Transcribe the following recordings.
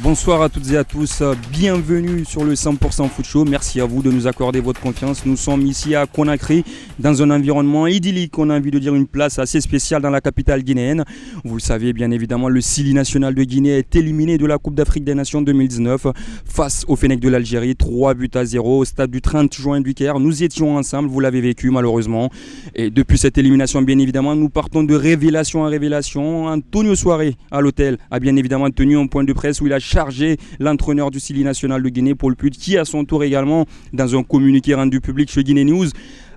Bonsoir à toutes et à tous, bienvenue sur le 100% Foot Show, merci à vous de nous accorder votre confiance. Nous sommes ici à Conakry, dans un environnement idyllique, on a envie de dire une place assez spéciale dans la capitale guinéenne. Vous le savez bien évidemment, le Sili national de Guinée est éliminé de la Coupe d'Afrique des Nations 2019 face au Fennec de l'Algérie, 3-0 au stade du 30 juin du Caire. Nous étions ensemble, vous l'avez vécu malheureusement. Et depuis cette élimination, bien évidemment, nous partons de révélation en révélation. Antonio Souaré à l'hôtel a bien évidemment tenu un point de presse où il a chargé l'entraîneur du Sili national de Guinée, Paul Putt, qui à son tour également, dans un communiqué rendu public chez Guinée News,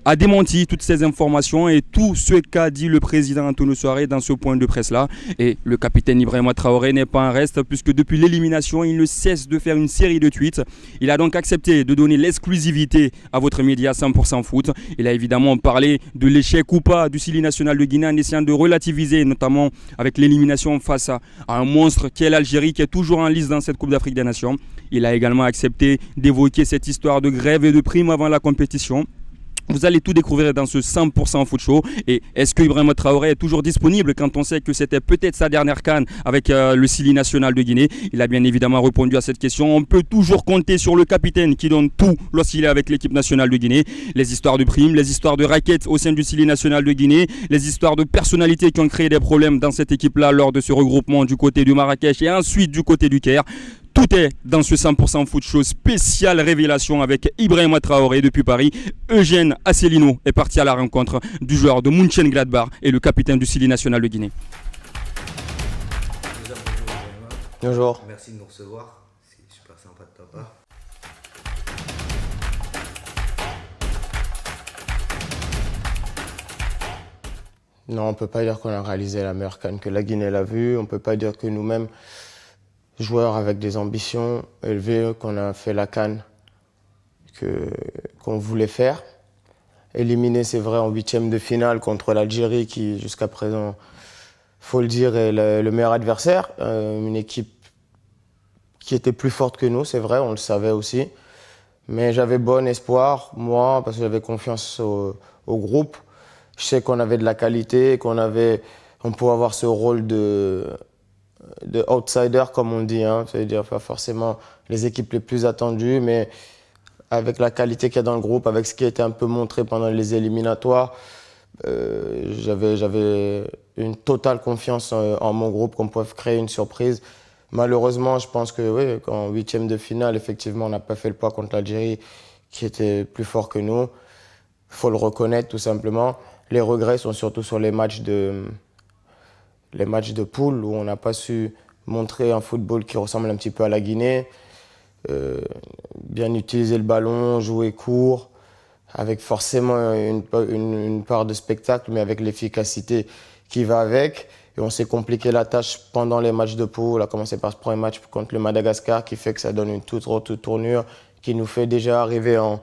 a démenti toutes ces informations et tout ce qu'a dit le président Antonio Souaré dans ce point de presse-là. Et le capitaine Ibrahima Traoré n'est pas en reste, puisque depuis l'élimination, il ne cesse de faire une série de tweets. Il a donc accepté de donner l'exclusivité à votre média 100% Foot. Il a évidemment parlé de l'échec ou pas du Sili national de Guinée en essayant de relativiser, notamment avec l'élimination face à un monstre qui est l'Algérie, qui est toujours en lice dans cette Coupe d'Afrique des Nations. Il a également accepté d'évoquer cette histoire de grève et de primes avant la compétition. Vous allez tout découvrir dans ce 100% Foot Show. Et est-ce que Ibrahima Traoré est toujours disponible quand on sait que c'était peut-être sa dernière CAN avec le Sili national de Guinée? Il a bien évidemment répondu à cette question. On peut toujours compter sur le capitaine qui donne tout lorsqu'il est avec l'équipe nationale de Guinée. Les histoires de primes, les histoires de raquettes au sein du Sili national de Guinée, les histoires de personnalités qui ont créé des problèmes dans cette équipe-là lors de ce regroupement du côté du Marrakech et ensuite du côté du Caire. Tout est dans ce 100% Foot Show spécial révélation avec Ibrahima Traoré depuis Paris. Eugène Asselineau est parti à la rencontre du joueur de Mönchengladbach et le capitaine du Sili national de Guinée. Bonjour. Merci de nous recevoir, c'est super sympa de ta part. Non, on ne peut pas dire qu'on a réalisé la meilleure CAN que la Guinée l'a vue. On ne peut pas dire que nous-mêmes, joueurs avec des ambitions élevées, qu'on a fait la CAN qu'on voulait faire. Éliminé, c'est vrai, en huitième de finale contre l'Algérie qui, jusqu'à présent, faut le dire, est le meilleur adversaire. Une équipe qui était plus forte que nous, c'est vrai, on le savait aussi. Mais j'avais bon espoir, moi, parce que j'avais confiance au groupe. Je sais qu'on avait de la qualité, on pouvait avoir ce rôle de outsider, comme on dit, hein. C'est-à-dire pas forcément les équipes les plus attendues, mais avec la qualité qu'il y a dans le groupe, avec ce qui a été un peu montré pendant les éliminatoires, j'avais une totale confiance en mon groupe, qu'on pouvait créer une surprise. Malheureusement, je pense que oui, en huitième de finale, effectivement, on n'a pas fait le poids contre l'Algérie, qui était plus fort que nous. Il faut le reconnaître, tout simplement. Les regrets sont surtout sur les matchs de poule, où on n'a pas su montrer un football qui ressemble un petit peu à la Guinée. Bien utiliser le ballon, jouer court, avec forcément une part de spectacle, mais avec l'efficacité qui va avec. Et on s'est compliqué la tâche pendant les matchs de poule. On a commencé par ce premier match contre le Madagascar, qui fait que ça donne une toute autre tournure, qui nous fait déjà arriver en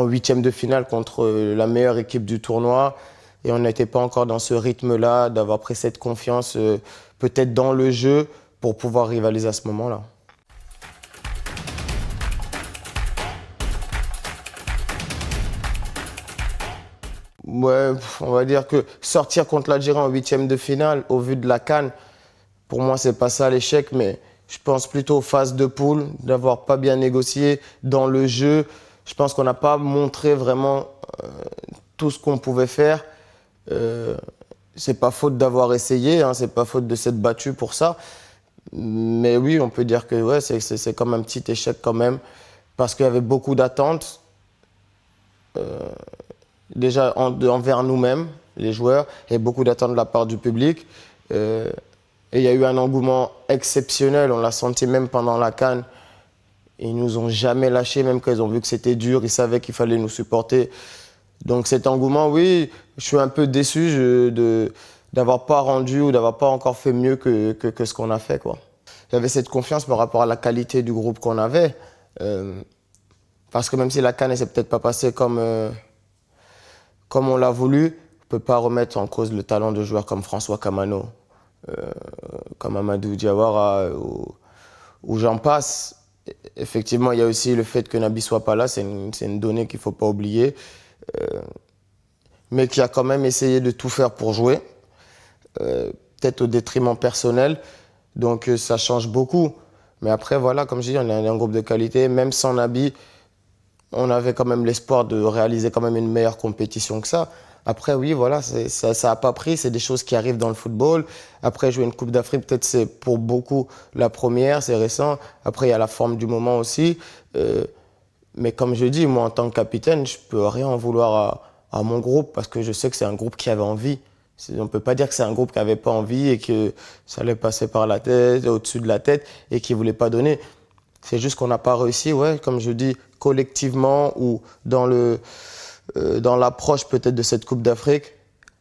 huitième de finale contre la meilleure équipe du tournoi. Et on n'était pas encore dans ce rythme-là, d'avoir pris cette confiance peut-être dans le jeu pour pouvoir rivaliser à ce moment-là. Ouais, on va dire que sortir contre l'Algérie en huitième de finale, au vu de la CAN, pour moi, c'est pas ça l'échec, mais je pense plutôt aux phases de poule, d'avoir pas bien négocié dans le jeu. Je pense qu'on n'a pas montré vraiment tout ce qu'on pouvait faire. C'est pas faute d'avoir essayé, hein, c'est pas faute de s'être battu pour ça. Mais oui, on peut dire que ouais, c'est comme un petit échec quand même, parce qu'il y avait beaucoup d'attentes. Déjà envers nous-mêmes, les joueurs, et beaucoup d'attentes de la part du public. Et il y a eu un engouement exceptionnel, on l'a senti même pendant la CAN. Ils nous ont jamais lâchés, même quand ils ont vu que c'était dur, ils savaient qu'il fallait nous supporter. Donc cet engouement, oui, je suis un peu déçu d'avoir pas rendu ou d'avoir pas encore fait mieux que ce qu'on a fait, quoi. J'avais cette confiance par rapport à la qualité du groupe qu'on avait. Parce que même si la CAN ne s'est peut-être pas passée comme on l'a voulu, on ne peut pas remettre en cause le talent de joueurs comme François Kamano, comme Amadou Diawara ou j'en passe. Effectivement, il y a aussi le fait que Naby ne soit pas là, c'est une donnée qu'il ne faut pas oublier. Mais qui a quand même essayé de tout faire pour jouer, peut-être au détriment personnel. Donc ça change beaucoup. Mais après, voilà, comme je dis, on est un groupe de qualité. Même sans Naby, on avait quand même l'espoir de réaliser quand même une meilleure compétition que ça. Après, oui, voilà, ça n'a pas pris. C'est des choses qui arrivent dans le football. Après, jouer une Coupe d'Afrique, peut-être c'est pour beaucoup la première, c'est récent. Après, il y a la forme du moment aussi. Mais comme je dis, moi, en tant que capitaine, je ne peux rien en vouloir à mon groupe parce que je sais que c'est un groupe qui avait envie. On ne peut pas dire que c'est un groupe qui n'avait pas envie et que ça allait passer par la tête, au-dessus de la tête et qui ne voulait pas donner. C'est juste qu'on n'a pas réussi, ouais, comme je dis, collectivement ou dans l'approche peut-être de cette Coupe d'Afrique,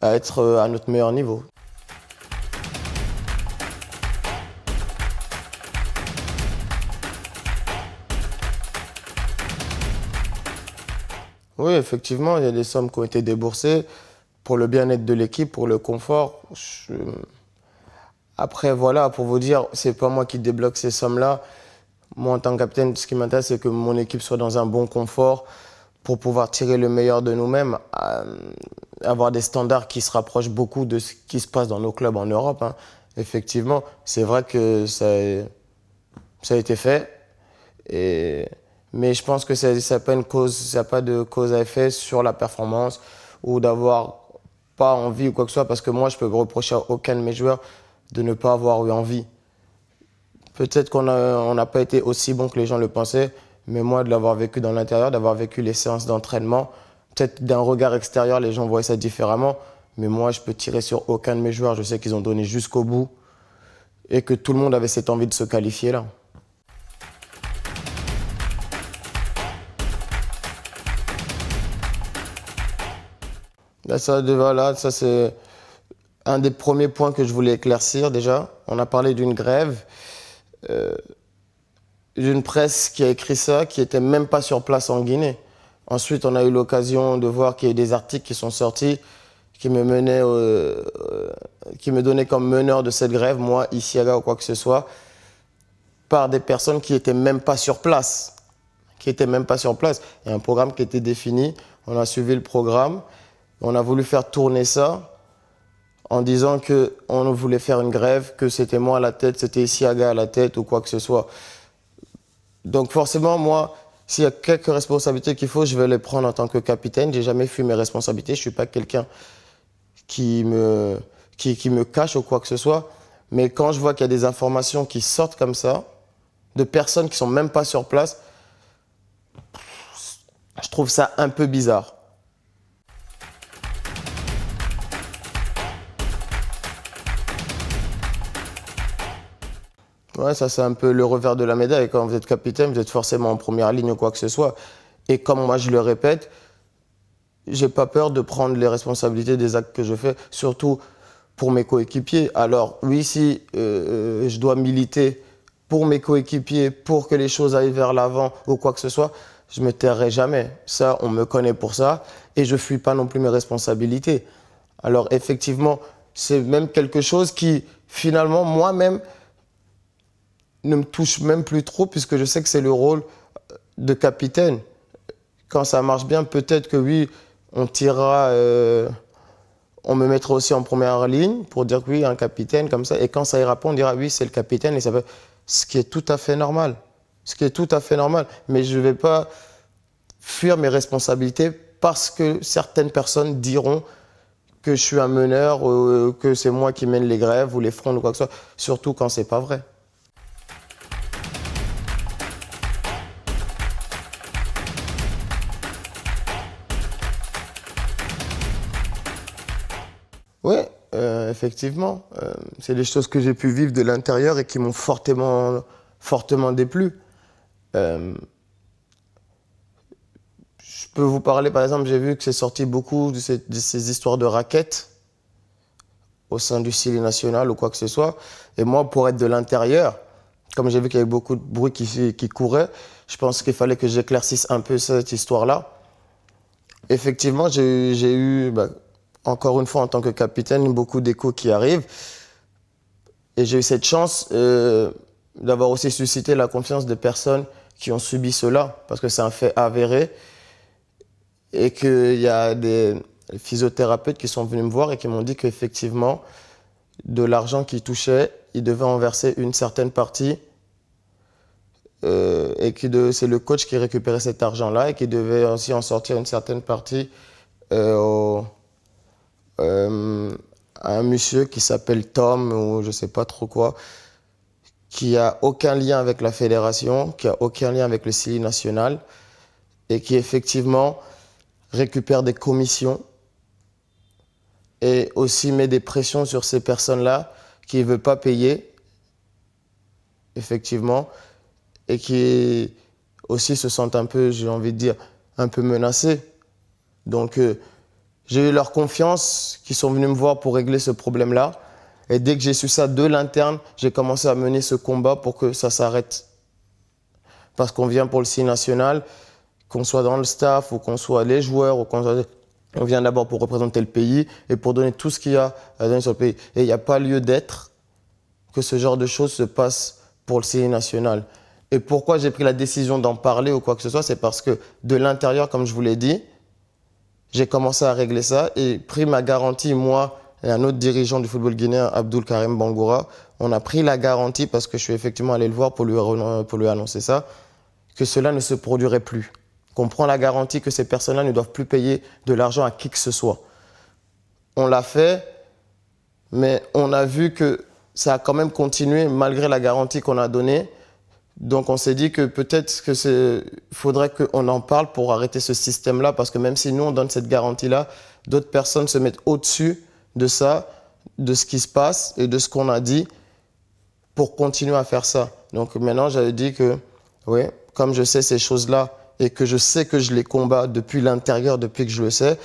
à être à notre meilleur niveau. Oui, effectivement, il y a des sommes qui ont été déboursées pour le bien-être de l'équipe, pour le confort. Après, voilà, pour vous dire, c'est pas moi qui débloque ces sommes-là. Moi, en tant que capitaine, ce qui m'intéresse, c'est que mon équipe soit dans un bon confort pour pouvoir tirer le meilleur de nous-mêmes, avoir des standards qui se rapprochent beaucoup de ce qui se passe dans nos clubs en Europe. Hein. Effectivement, c'est vrai que ça a été fait. Mais je pense que ça n'a pas pas de cause à effet sur la performance ou d'avoir pas envie ou quoi que ce soit, parce que moi, je peux reprocher à aucun de mes joueurs de ne pas avoir eu envie. Peut-être qu'on n'a pas été aussi bon que les gens le pensaient, mais moi, de l'avoir vécu dans l'intérieur, d'avoir vécu les séances d'entraînement, peut-être d'un regard extérieur, les gens voient ça différemment, mais moi, je peux tirer sur aucun de mes joueurs. Je sais qu'ils ont donné jusqu'au bout et que tout le monde avait cette envie de se qualifier là. Là, ça c'est un des premiers points que je voulais éclaircir déjà. On a parlé d'une grève, d'une presse qui a écrit ça, qui n'était même pas sur place en Guinée. Ensuite, on a eu l'occasion de voir qu'il y a eu des articles qui sont sortis qui me donnaient comme meneur de cette grève, moi, Isiaga ou quoi que ce soit, par des personnes qui n'étaient même pas sur place. Il y a un programme qui était défini, on a suivi le programme, on a voulu faire tourner ça en disant qu'on voulait faire une grève, que c'était moi à la tête, c'était Isiaga à la tête ou quoi que ce soit. Donc forcément, moi, s'il y a quelques responsabilités qu'il faut, je vais les prendre en tant que capitaine. J'ai jamais fui mes responsabilités. Je suis pas quelqu'un qui me cache ou quoi que ce soit. Mais quand je vois qu'il y a des informations qui sortent comme ça, de personnes qui sont même pas sur place, je trouve ça un peu bizarre. Ouais, ça c'est un peu le revers de la médaille. Quand vous êtes capitaine, vous êtes forcément en première ligne ou quoi que ce soit. Et comme moi je le répète, j'ai pas peur de prendre les responsabilités des actes que je fais, surtout pour mes coéquipiers. Alors oui, si je dois militer pour mes coéquipiers, pour que les choses aillent vers l'avant ou quoi que ce soit, je me tairai jamais. Ça, on me connaît pour ça et je fuis pas non plus mes responsabilités. Alors effectivement, c'est même quelque chose qui, finalement, moi-même, ne me touche même plus trop puisque je sais que c'est le rôle de capitaine. Quand ça marche bien, peut-être que oui, on me mettra aussi en première ligne pour dire que oui, un capitaine comme ça. Et quand ça ira pas, on dira oui, c'est le capitaine. Ce qui est tout à fait normal. Mais je ne vais pas fuir mes responsabilités parce que certaines personnes diront que je suis un meneur, que c'est moi qui mène les grèves ou les frondes ou quoi que ce soit. Surtout quand c'est pas vrai. Oui, effectivement. C'est des choses que j'ai pu vivre de l'intérieur et qui m'ont fortement déplu. Je peux vous parler, par exemple, j'ai vu que c'est sorti beaucoup de ces histoires de raquettes au sein du Sili national ou quoi que ce soit. Et moi, pour être de l'intérieur, comme j'ai vu qu'il y avait beaucoup de bruit qui courait, je pense qu'il fallait que j'éclaircisse un peu cette histoire-là. Effectivement, j'ai eu... encore une fois, en tant que capitaine, beaucoup d'échos qui arrivent. Et j'ai eu cette chance d'avoir aussi suscité la confiance des personnes qui ont subi cela, parce que c'est un fait avéré. Et qu'il y a des physiothérapeutes qui sont venus me voir et qui m'ont dit qu'effectivement, de l'argent qu'ils touchaient, ils devaient en verser une certaine partie c'est le coach qui récupérait cet argent-là et qui devait aussi en sortir une certaine partie à un monsieur qui s'appelle Tom ou je ne sais pas trop quoi, qui a aucun lien avec la fédération, qui a aucun lien avec le CILI national et qui effectivement récupère des commissions et aussi met des pressions sur ces personnes-là qui ne veulent pas payer, effectivement, et qui aussi se sentent un peu, j'ai envie de dire, un peu menacés. Donc, j'ai eu leur confiance, qui sont venus me voir pour régler ce problème-là. Et dès que j'ai su ça de l'interne, j'ai commencé à mener ce combat pour que ça s'arrête. Parce qu'on vient pour le CILI national, qu'on soit dans le staff ou qu'on soit les joueurs, ou on vient d'abord pour représenter le pays et pour donner tout ce qu'il y a à donner sur le pays. Et il n'y a pas lieu d'être que ce genre de choses se passe pour le CILI national. Et pourquoi j'ai pris la décision d'en parler ou quoi que ce soit, c'est parce que de l'intérieur, comme je vous l'ai dit, j'ai commencé à régler ça et pris ma garantie, moi et un autre dirigeant du football guinéen, Abdul Karim Bangoura, on a pris la garantie, parce que je suis effectivement allé le voir pour lui annoncer ça, que cela ne se produirait plus. Qu'on prend la garantie que ces personnes-là ne doivent plus payer de l'argent à qui que ce soit. On l'a fait, mais on a vu que ça a quand même continué malgré la garantie qu'on a donnée. Donc on s'est dit que peut-être qu'il faudrait qu'on en parle pour arrêter ce système-là, parce que même si nous on donne cette garantie-là, d'autres personnes se mettent au-dessus de ça, de ce qui se passe et de ce qu'on a dit pour continuer à faire ça. Donc maintenant j'avais dit que, oui, comme je sais ces choses-là et que je sais que je les combats depuis l'intérieur, depuis que je le sais,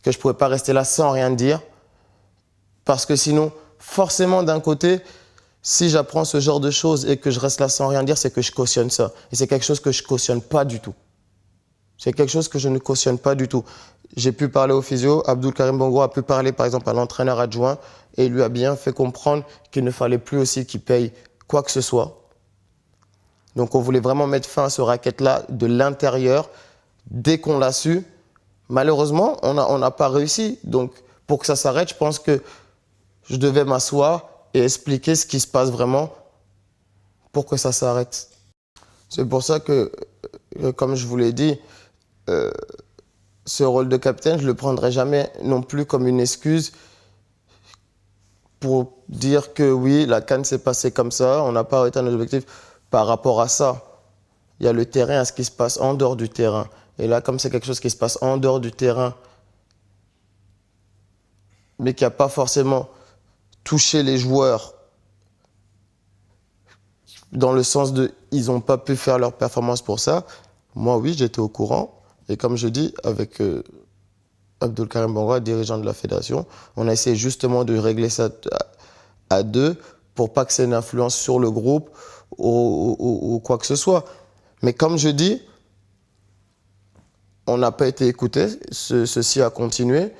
que je ne pouvais pas rester là sans rien dire, parce que sinon, forcément d'un côté, si j'apprends ce genre de choses et que je reste là sans rien dire, c'est que je cautionne ça. Et c'est quelque chose que je cautionne pas du tout. C'est quelque chose que je ne cautionne pas du tout. J'ai pu parler au physio, Abdul Karim Bongo a pu parler par exemple à l'entraîneur adjoint et il lui a bien fait comprendre qu'il ne fallait plus aussi qu'il paye quoi que ce soit. Donc on voulait vraiment mettre fin à ce racket-là de l'intérieur. Dès qu'on l'a su, malheureusement, on n'a pas réussi. Donc pour que ça s'arrête, je pense que je devais m'asseoir et expliquer ce qui se passe vraiment pour que ça s'arrête. C'est pour ça que, comme je vous l'ai dit, ce rôle de capitaine, je ne le prendrai jamais non plus comme une excuse pour dire que oui, la CAN s'est passée comme ça, on n'a pas arrêté nos objectifs par rapport à ça. Il y a le terrain, à ce qui se passe en dehors du terrain. Et là, comme c'est quelque chose qui se passe en dehors du terrain, mais qui n'a pas forcément touché les joueurs dans le sens de ils n'ont pas pu faire leur performance pour ça, moi oui, j'étais au courant. Et comme je dis, avec Abdul Karim Bangoura, dirigeant de la fédération, on a essayé justement de régler ça à deux pour pas que ça ait une influence sur le groupe ou quoi que ce soit. Mais comme je dis, on n'a pas été écouté, ceci a continué.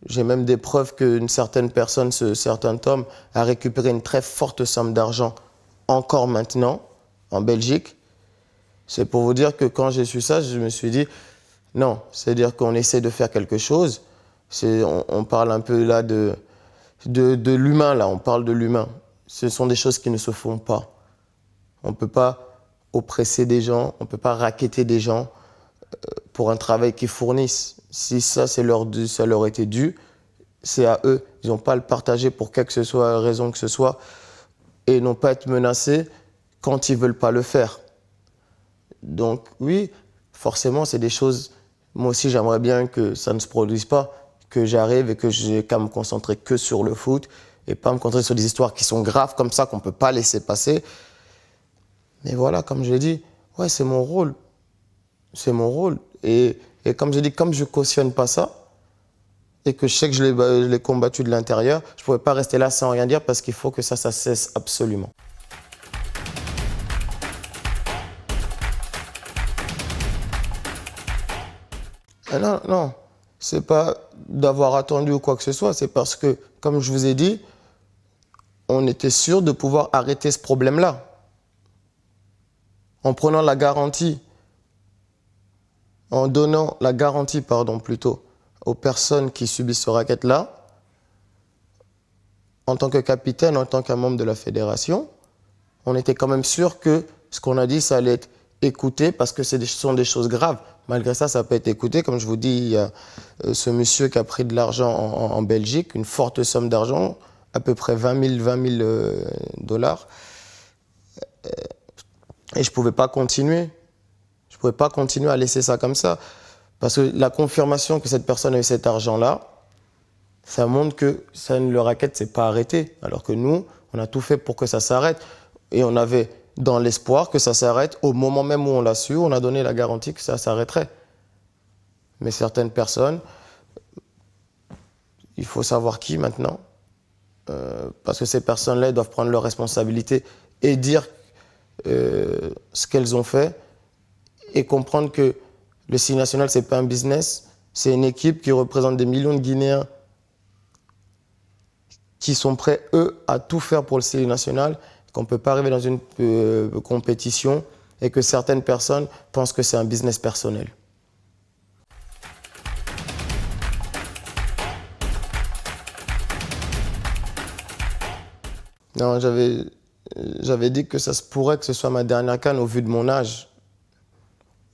J'ai même des preuves qu'une certaine personne, ce certain Tom, a récupéré une très forte somme d'argent encore maintenant en Belgique. C'est pour vous dire que quand j'ai su ça, je me suis dit, non, c'est-à-dire qu'on essaie de faire quelque chose. On parle un peu là de l'humain, là, on parle de l'humain. Ce sont des choses qui ne se font pas. On ne peut pas oppresser des gens, on ne peut pas racketter des gens pour un travail qu'ils fournissent. Si ça, ça leur était dû, c'est à eux. Ils n'ont pas à le partager pour quelque que ce soit, raison que ce soit, et n'ont pas à être menacés quand ils ne veulent pas le faire. Donc oui, forcément, c'est des choses, moi aussi j'aimerais bien que ça ne se produise pas, que j'arrive et que j'ai qu'à me concentrer que sur le foot et pas me concentrer sur des histoires qui sont graves comme ça, qu'on ne peut pas laisser passer. Mais voilà, comme je l'ai dit, ouais, c'est mon rôle. C'est mon rôle. Et comme j'ai dit, comme je ne cautionne pas ça, et que je sais que je l'ai combattu de l'intérieur, je ne pouvais pas rester là sans rien dire parce qu'il faut que ça cesse absolument. Non, non, c'est pas d'avoir attendu ou quoi que ce soit, c'est parce que, comme je vous ai dit, on était sûr de pouvoir arrêter ce problème-là. En prenant la garantie, en donnant la garantie, plutôt, aux personnes qui subissent ce racket-là, en tant que capitaine, en tant qu'un membre de la fédération, on était quand même sûr que Ce qu'on a dit, ça allait être écouté parce que ce sont des choses graves. Malgré ça, ça peut être écouté. Comme je vous dis, il y a ce monsieur qui a pris de l'argent en Belgique, une forte somme d'argent, à peu près 20 000 dollars. Et je ne pouvais pas continuer. Je ne pouvais pas continuer à laisser ça comme ça. Parce que la confirmation que cette personne a eu cet argent-là, ça montre que le racket ne s'est pas arrêté. Alors que nous, on a tout fait pour que ça s'arrête. Et on avait dans l'espoir que ça s'arrête. Au moment même où on l'a su, on a donné la garantie que ça s'arrêterait. Mais certaines personnes, il faut savoir qui maintenant. Parce que ces personnes-là doivent prendre leurs responsabilités et dire ce qu'elles ont fait et comprendre que le Sili national, ce n'est pas un business, c'est une équipe qui représente des millions de Guinéens qui sont prêts, eux, à tout faire pour le Sili national, qu'on ne peut pas arriver dans une compétition et que certaines personnes pensent que c'est un business personnel. Non, j'avais dit que ça se pourrait que ce soit ma dernière CAN au vu de mon âge.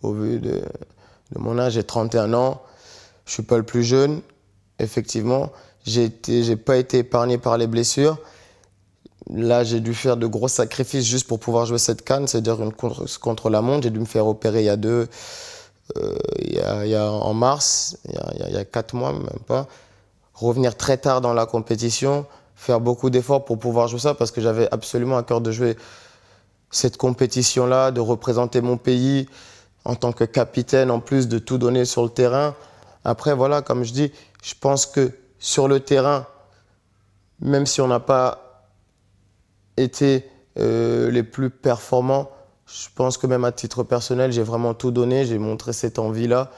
Au vu de mon âge, j'ai 31 ans, je ne suis pas le plus jeune, effectivement. J'ai pas été épargné par les blessures. Là, j'ai dû faire de gros sacrifices juste pour pouvoir jouer cette CAN, c'est-à-dire une course contre la montre. J'ai dû me faire opérer en mars, il y a 4 mois, même pas. Revenir très tard dans la compétition, faire beaucoup d'efforts pour pouvoir jouer ça parce que j'avais absolument à cœur de jouer cette compétition-là, de représenter mon pays en tant que capitaine, en plus de tout donner sur le terrain. Après, voilà, comme je dis, je pense que sur le terrain, même si on n'a pas été les plus performants, je pense que même à titre personnel, j'ai vraiment tout donné, j'ai montré cette envie-là,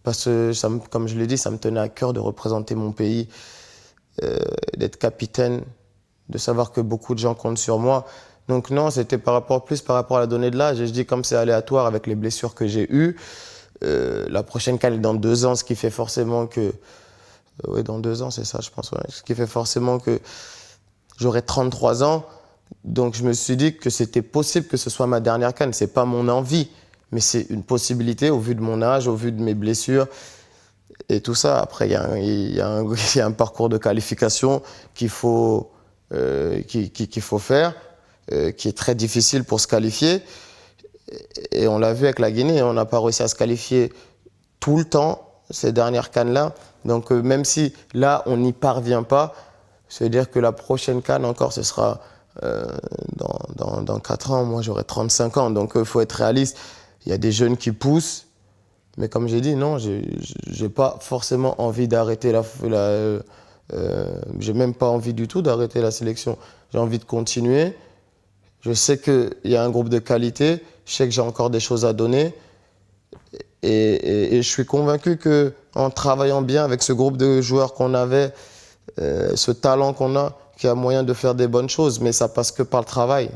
parce que, comme je l'ai dit, ça me tenait à cœur de représenter mon pays, d'être capitaine, de savoir que beaucoup de gens comptent sur moi. Donc non, c'était plus par rapport à la donnée de l'âge. Et je dis comme c'est aléatoire avec les blessures que j'ai eues, la prochaine CAN est dans 2 ans, ce qui fait forcément que... oui, dans 2 ans, c'est ça, je pense. Ouais. Ce qui fait forcément que j'aurai 33 ans. Donc je me suis dit que c'était possible que ce soit ma dernière CAN. Ce n'est pas mon envie, mais c'est une possibilité au vu de mon âge, au vu de mes blessures et tout ça. Après, il y a un parcours de qualification qu'il faut faire, qui est très difficile pour se qualifier. Et on l'a vu avec la Guinée, on n'a pas réussi à se qualifier tout le temps, ces dernières CAN-là. Donc même si là, on n'y parvient pas, ça veut dire que la prochaine CAN encore, ce sera dans 4 ans. Moi, j'aurai 35 ans, donc il faut être réaliste. Il y a des jeunes qui poussent, mais comme j'ai dit, non, j'ai pas forcément envie d'arrêter j'ai même pas envie du tout d'arrêter la sélection. J'ai envie de continuer. Je sais qu'il y a un groupe de qualité, je sais que j'ai encore des choses à donner et je suis convaincu qu'en travaillant bien avec ce groupe de joueurs qu'on avait, ce talent qu'on a, qu'il y a moyen de faire des bonnes choses, mais ça passe que par le travail,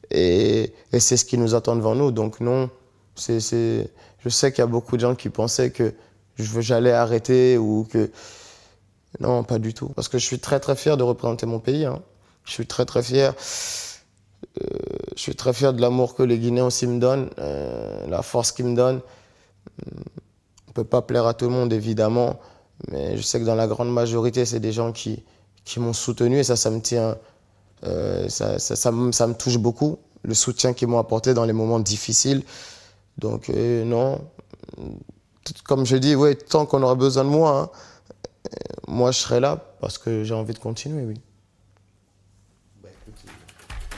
et c'est ce qui nous attend devant nous. Donc non, je sais qu'il y a beaucoup de gens qui pensaient que j'allais arrêter ou que... Non, pas du tout, parce que je suis très très fier de représenter mon pays, hein. Je suis très très fier. Je suis très fier de l'amour que les Guinéens aussi me donnent, la force qu'ils me donnent. On ne peut pas plaire à tout le monde, évidemment, mais je sais que dans la grande majorité, c'est des gens qui m'ont soutenu et ça me tient, ça me touche beaucoup, le soutien qu'ils m'ont apporté dans les moments difficiles. Donc non, comme je dis, ouais, tant qu'on aura besoin de moi, hein, moi je serai là parce que j'ai envie de continuer, oui.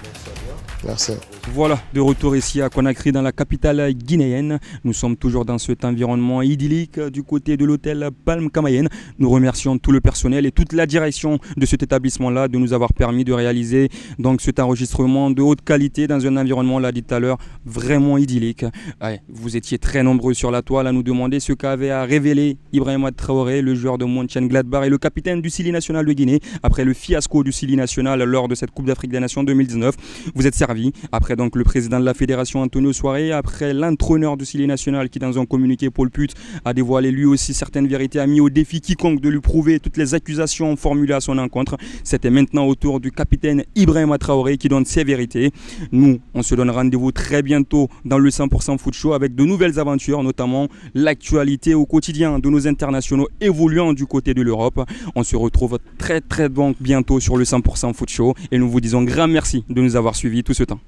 Merci à toi. Merci. Voilà, de retour ici à Conakry dans la capitale guinéenne. Nous sommes toujours dans cet environnement idyllique du côté de l'hôtel Palm Camayen. Nous remercions tout le personnel et toute la direction de cet établissement-là de nous avoir permis de réaliser donc cet enregistrement de haute qualité dans un environnement, l'a dit tout à l'heure, vraiment idyllique. Ouais, vous étiez très nombreux sur la toile à nous demander ce qu'avait à révéler Ibrahima Traoré, le joueur de Mönchengladbach et le capitaine du Sili national de Guinée après le fiasco du Sili national lors de cette Coupe d'Afrique des Nations 2019. 2019. Vous êtes servi. Après donc le président de la fédération Antonio Soare, après l'entraîneur de Silé National qui dans un communiqué Paul Put a dévoilé lui aussi certaines vérités, a mis au défi quiconque de lui prouver toutes les accusations formulées à son encontre. C'était maintenant au tour du capitaine Ibrahima Traoré qui donne ses vérités. Nous, on se donne rendez-vous très bientôt dans le 100% Foot Show avec de nouvelles aventures, notamment l'actualité au quotidien de nos internationaux évoluant du côté de l'Europe. On se retrouve très donc bientôt sur le 100% Foot Show et nous vous disons grand merci de nous avoir suivis tout ce temps.